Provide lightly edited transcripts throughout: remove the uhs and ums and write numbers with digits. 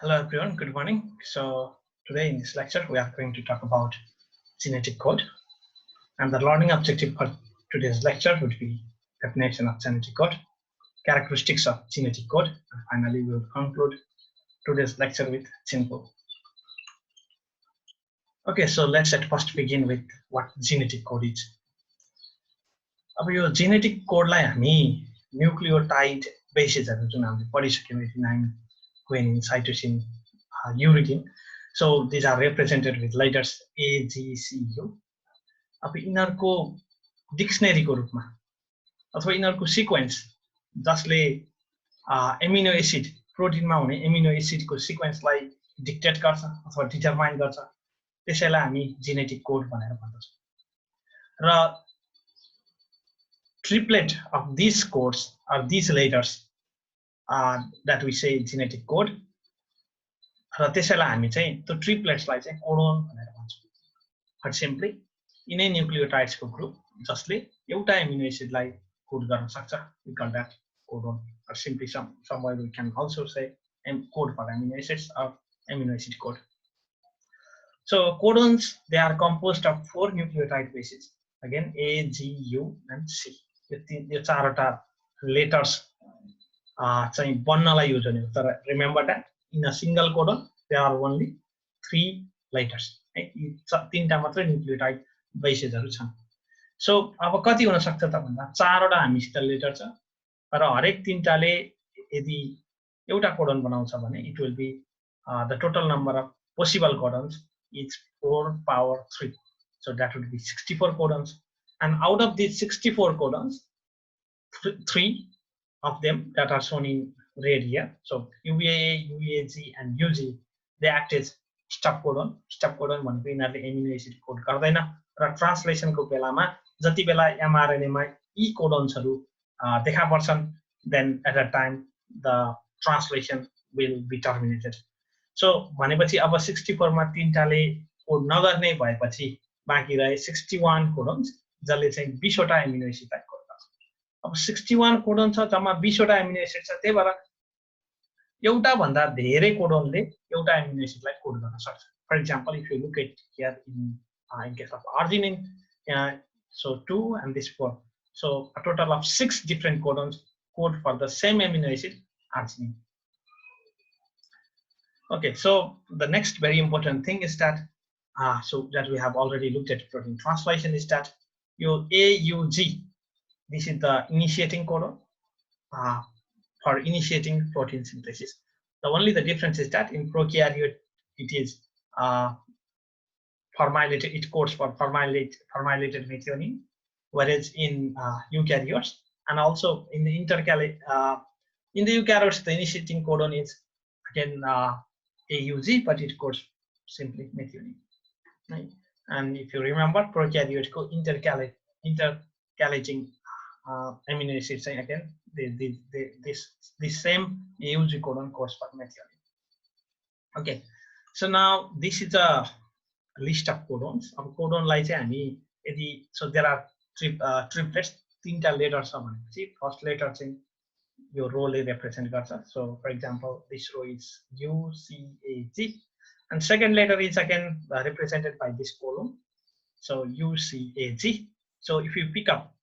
Hello everyone, good morning. So today in this lecture we are going to talk about genetic code, and the learning objective for today's lecture would be definition of genetic code, characteristics of genetic code, and finally we will conclude today's lecture with GenCode. Okay, so let's at first begin with what genetic code is. अब यो genetic codeलाई हामी nucleotide बेसिसहरु जुन हामीले पढिसक्यौं एथिनाइन, guanine, cytosine, uridine. So these are represented with letters A, G, C, U. अब यिनहरुको डिक्सनरीको रूपमा अथवा यिनहरुको sequence जसले amino acid प्रोटिनमा हुने एमिनो एसिडको सिक्वेन्सलाई डिक्टेट गर्छ अथवा डिटरमाइन गर्छ, त्यसैलाई हामी जेनेटिक कोड भनेर भन्छौं. र triplet of these codes or these letters that we say genetic code, र त्यसैलाई हामी चाहिँ त्यो ट्रिप्लेट्सलाई चाहिँ कोडोन भनेर भन्छौं. But simply यिनै न्यूक्लियोटाइड्सको ग्रुप जसले एउटा एमिनो एसिडलाई कोड गर्न सक्छ, we call that codon. Or simply somewhere we can also say code for amino acids or amino acid code. So codons, they are composed of 4 nucleotide bases, again A, G, U and C. यो चारवटा letters चाहिँ बन्नलाई use हुने हो. तर remember that in a single codon there are only 3 letters, है. यी तीनटा मात्रै न्यूक्लियोटाइड बेसेसहरु छन्. सो अब कति हुन सक्छ त भन्दा चारवटा हामीसित लेटर छ, र हरेक तीनटाले यदि एउटा कोडन बनाउँछ भने it will be the total number of possible codons is 4 power 3. So that would be 64 codons. And out of these 64 codons, 3 of them that are shown in red here, so UAA, UAG and UG, they act as stop codon. Stop codon भनेको यिनीहरुले amino acid code गर्दैन, र ट्रान्सलेसनको बेलामा जति बेला mRNA मा यी कोडन्सहरु देखा पर्छन्, then at that time the translation will be terminated. So भनेपछि अब 64 मा तीनटाले कोड नगर्ने भएपछि बाँकी रहे 61 कोडन्स जसले चाहिँ 20 वटा एमिनो एसिडलाई कोड गर्छ. अब 61 कोडन छ, जम्मा 20 वटा एमिनो एसिड छ, त्यही भएर एउटा भन्दा धेरै कोडनले एउटा एमिनो एसिडलाई कोड गर्न सक्छ. For example, if you look at here in case of arginine, so 2 and this 4, so a total of 6 different codons code for the same amino acid arginine. Okay, so the next very important thing is that so that we have already looked at protein translation is that your AUG, this is the initiating codon for initiating protein synthesis. Only the difference is that in prokaryote it is formilated, it codes for formilated methionine, whereas in eukaryotes and also in the eukaryotes the initiating codon is again AUG, but it codes simply methionine, right? And if you remember, prokaryote ko intercalating amino acids, again this same AUG codon codes for methionine. Okay, so now this is a list of codons. अब codon लाई चाहिँ हामी यदि, so there are triplets, तीनटा letter छ भनेपछि first letter चाहिँ यो रो ले रिप्रेजेन्ट गर्छ. So for example, this row is UCAG, and second letter is again represented by this column, so UCAG. So if you pick up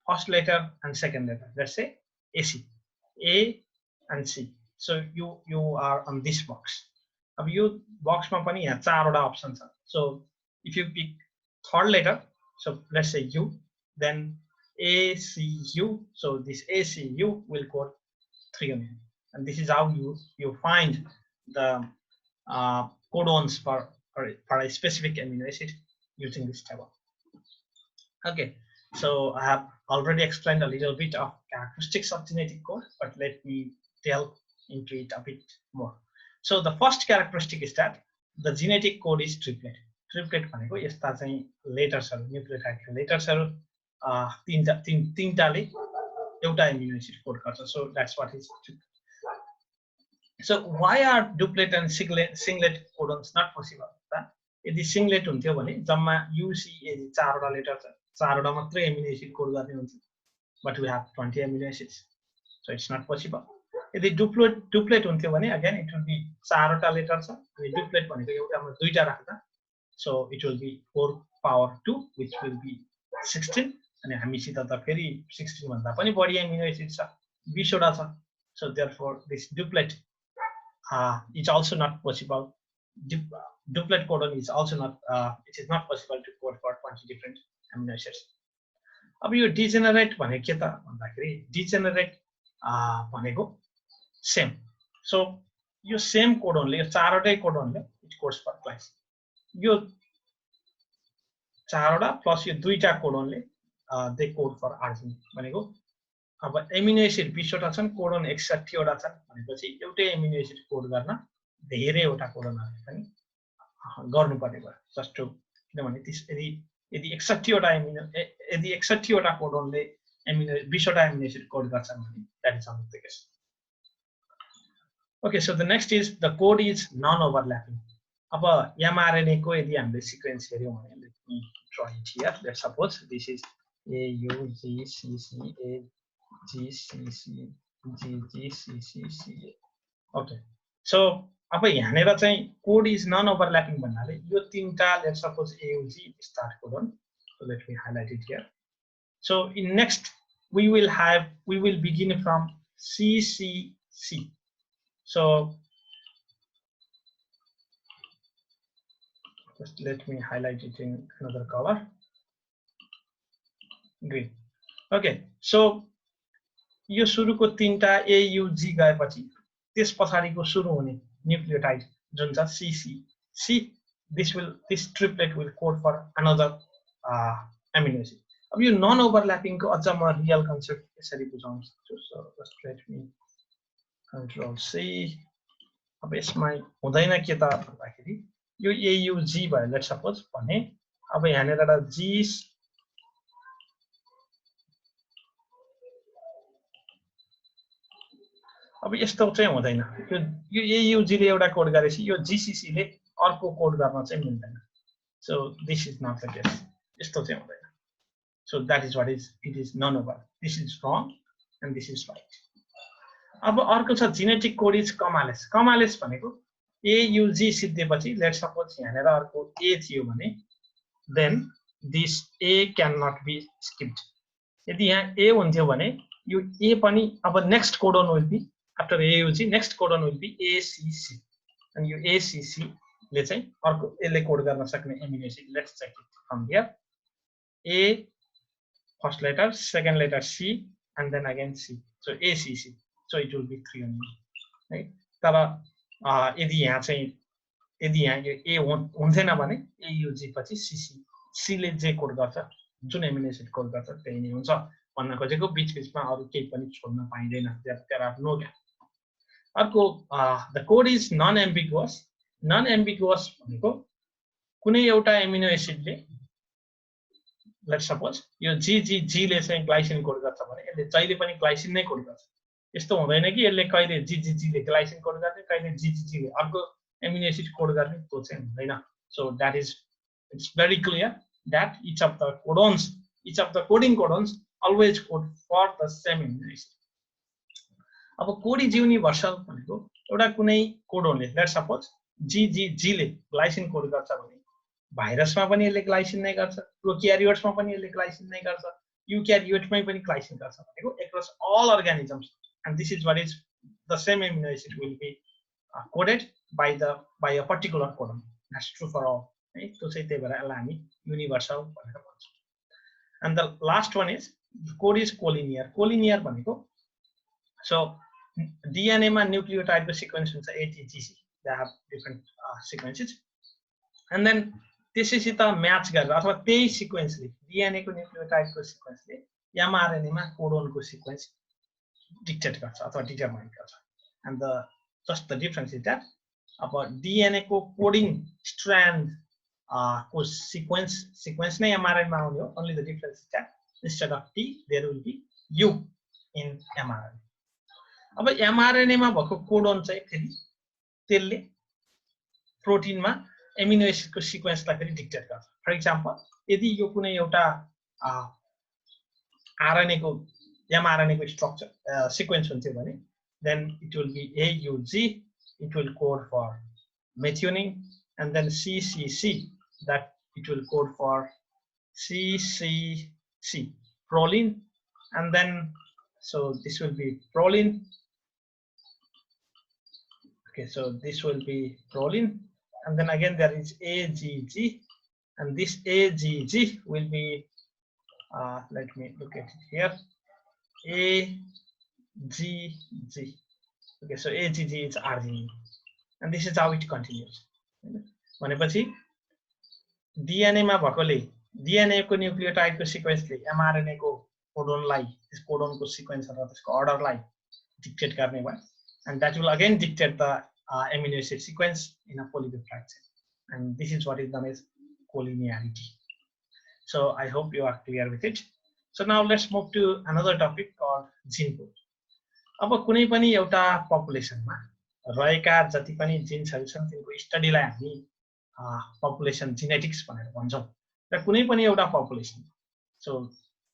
first letter and second letter, let's say AC, A and C, so you are on this box. अब यो बक्समा पनि यहाँ चारवटा option छ. So if you pick third letter, so let's say U, then ACU, so this ACU will code 3 only, and this is how you find the codons for a specific amino acid using this table. Okay, so I have already explained a little bit of characteristics of genetic code, but let me delve into it a bit more. So the first characteristic is that the genetic code is triplet. Triplet भनेको यस्ता चाहिँ लेटर्सहरु, न्यूक्लियोटाइडको लेटर्सहरु तीनटाले एउटा amino acid code गर्छ. So that's what is triplet. So why are duplet and singlet codons not possible? यदि singlet हुन्थ्यो भने जम्मा UCAG चारवटा लेटर छ, चारवटा मात्रै एमिनो एसिड कोड गर्ने हुन्छ, but we have 20 amino acids, so it's not possible. यदि डुप्लेट हुन्थ्यो भने अगेन इट विल बी 4 वटा लेटर छ अनि डुप्लेट भनेको एउटामा दुईटा राख्दा so it will be 4 power 2 which will be 16 अनि हामीसित त फेरि 16 भन्दा पनि बढी एमिनो एसिड छ 20 वटा छ so therefore this duplet is also not possible. Duplet codon is also not it is not possible to code for 20 different amino acids. अब यो डिजेनरेट भनेको के त भन्दाखेरि डिजेनरेट भनेको सेम सो यो सेम कोडनले यो चारवटै कोडनले इट कोड्स फर क्लास यो चारवटा प्लस यो दुईटा कोडनले दे कोड फर आर्जिन भनेको अब एमिनो एसिड 20 वटा छन् कोडन 61 वटा छन् भनेपछि एउटै एमिनो एसिड कोड गर्न धेरैवटा कोडनहरु पनि गर्नुपर्ने भयो जस्ट टु किनभने त्यस यदि 61 वटा एमिनो यदि 61 वटा कोडनले एमिनो 20 वटा एमिनो एसिड कोड गर्छन् भने that is on the case okay so the next is the code is non overlapping अब mRNA को यदि हामीले सिक्वेन्स हेर्यौं भने let me draw it here let's suppose this is AUGCC AGCC GGCCCA okay so अब यहाँनेर चाहिँ code is non overlapping भन्नाले यो तीनटा let's suppose AUG start codon so let me highlight it here so in next we will begin from CCC so just let me highlight it in another color green okay so यो सुरुको तीनटा AUG गएपछि त्यस पछाडीको सुरु हुने nucleotide जुन छ CCC this triplet will code for another amino acid अब यो नन ओभरल्यापिङ को अझ म रियल कन्सेप्ट यसरी बुझाउन सक्छु so just let me control C अब यसमा हुँदैन के त भन्दाखेरि यो AUG भयो लेट्स सपोज भने अब यहाँनेर एउटा G अब यस्तो चाहिँ हुँदैन यो AUG ले एउटा कोड गरेपछि यो GCC ले अर्को कोड गर्न चाहिँ मिल्दैन so this is not the case यस्तो चाहिँ हुँदैन so that is what it is non over this is wrong and this is right अब अर्को छ जेनेटिक कोड इज कमालेस भनेको AUG सिद्धेपछि लेट्स सपोज यहाँनेर अर्को A थियो भने then this A can not be skipped यदि यहाँ A हुन्थ्यो भने यो A पनि अब next codon will be after AUG next codon will be ACC अनि यो ACC ले चाहिँ अर्को यसले कोड गर्न सक्ने amino acid let's check it from here A first letter second letter C and then again C so ACC so it will be 3 only right तर यदि यहाँ चाहिँ यदि यहाँ यो A हुन्थेन भने AUG पछि CC ले जे कोड गर्छ जुन एमिनो एसिड कोड गर्छ त्यही नै हुन्छ भन्न खोजेको बीचमा अरु केही पनि छोड्न पाइदैन देयर आर नो ग्याप अर्को the code is non ambiguous भनेको कुनै एउटा एमिनो एसिडले लेट्स सपोज यो GGG ले चाहिँ ग्लाइसिन कोड गर्छ भने यसले जहिले पनि ग्लाइसिन नै कोड गर्छ यस्तो हुँदैन कि यसले कहिले GGG ले ग्लाइसिन कोड गर्ने कहिले GGG ले अर्को एमिनो एसिड कोड गर्ने त्यो चाहिँ हुँदैन so that is it's very clear that each of the coding codons always code for the same amino acid अब कोड इज युनिभर्सल भनेको एउटा कुनै कोडनले लेट्स सपोज GGG ले ग्लाइसिन कोड गर्छ भने भाइरसमा पनि यसले ग्लाइसिन नै गर्छ प्रोक्यारियोट्समा पनि यसले ग्लाइसिन नै गर्छ युक्यारियोटमै पनि ग्लाइसिन गर्छ भनेको across all organisms and this is what is the same amino acid will be coded by a particular codon that's true for all है त्यो चाहिँ त्यही भएर यसलाई हामी युनिभर्सल भनेर भन्छौं and the last one is code is collinear भनेको so DNA मा न्यूक्लियोटाइड को सिक्वेन्स हुन्छ ATGC they have different sequences and then त्यसैसित म्याच गरेर अथवा त्यही सिक्वेन्सले DNA को न्यूक्लियोटाइड को सिक्वेन्सले mRNA मा कोडन को सिक्वेन्स डिक्टेट गर्छ अथवा डिटरमाइन गर्छ and the difference is that अब DNA को कोडिङ स्ट्रान्ड को सिक्वेन्स नै mRNA मा आउने हो only the difference is that instead of T there will be U in mRNA अब mRNA मा भएको कोडन चाहिँ फेरि त्यसले प्रोटिनमा एमिनो एसिड को सिक्वेन्सलाई फेरि डिक्टेट गर्छ फर एक्जाम्पल यदि यो कुनै एउटा आरएनए को mRNA को स्ट्रक्चर सिक्वेन्स हुन्थ्यो भने then it will be AUG, it will code for methionine, and then CCC, that it will code for CCC, proline, and then so this will be proline. Okay, so this will be proline, and then again there is AGG, and this AGG will be let me look at it here, AGG. Okay, so AGG is arginine, and this is how it continues. भनेपछि DNA मा भएकोले DNA को nucleotide को सिक्वेन्सले mRNA को कोडोनलाई, त्यस कोडोनको sequence र त्यसको अर्डरलाई डिक्टेट गर्ने भयो, and that will again dictate the amino acid sequence in a polypeptide chain, and this is what is known as collinearity. So I hope you are clear with it. So now let's move to another topic called gene pool. अब कुनै पनि एउटा पपुलेसनमा रहेका जति पनि जिन्सहरू छन् तिनको स्टडीलाई हामी पपुलेसन जेनेटिक्स भनेर भन्छौं। र कुनै पनि एउटा population, so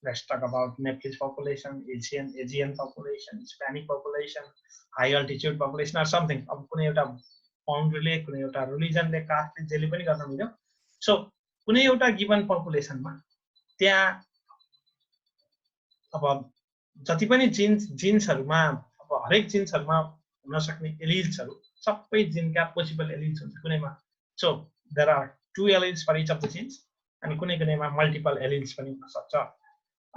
let's talk about Nepalese population, Asian population, Hispanic population, high altitude population or something. अब कुनै एउटा बाउन्ड्रीले, कुनै एउटा रिलिजनले, कास्टले जेले पनि गर्न मिल्यो। सो कुनै एउटा गिवन पपुलेसनमा त्यहाँ अब जति पनि जिन्सहरुमा, अब हरेक जिन्सहरुमा हुन सक्ने एलिल्सहरु सबै जिनका पोसिबल एलिल्स हुन्छ कुनैमा। So there are 2 alleles for each of the genes, अनि कुनै कुनैमा मल्टिपल एलिल्स पनि हुन सक्छ।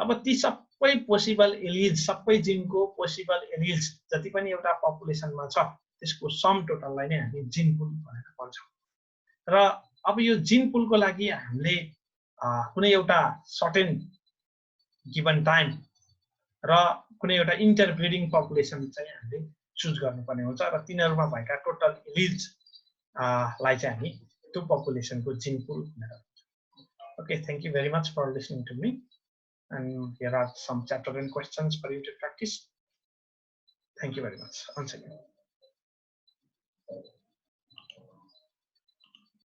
अब ती सबै पोसिबल एलिल्स, सबै जिनको पोसिबल एलिल्स जति पनि एउटा पपुलेसनमा छ त्यसको सम टोटललाई नै हामी जिन पुल भनेर भन्छौं। र अब यो जिन पुलको लागि हामीले कुनै एउटा सर्टेन गिवन टाइम र कुनै एउटा इन्टरब्रिडिङ पपुलेसन चाहिँ हामीले चुज गर्नुपर्ने हुन्छ, र तिनीहरुमा भएका टोटल एलिल्स लाई चाहिँ हामी त्यो पपुलेसनको जिन पुल भनेर भन्छौं। Okay, thank you very much for listening to me, and here are some chapter and questions for you to practice. Thank you very much once again.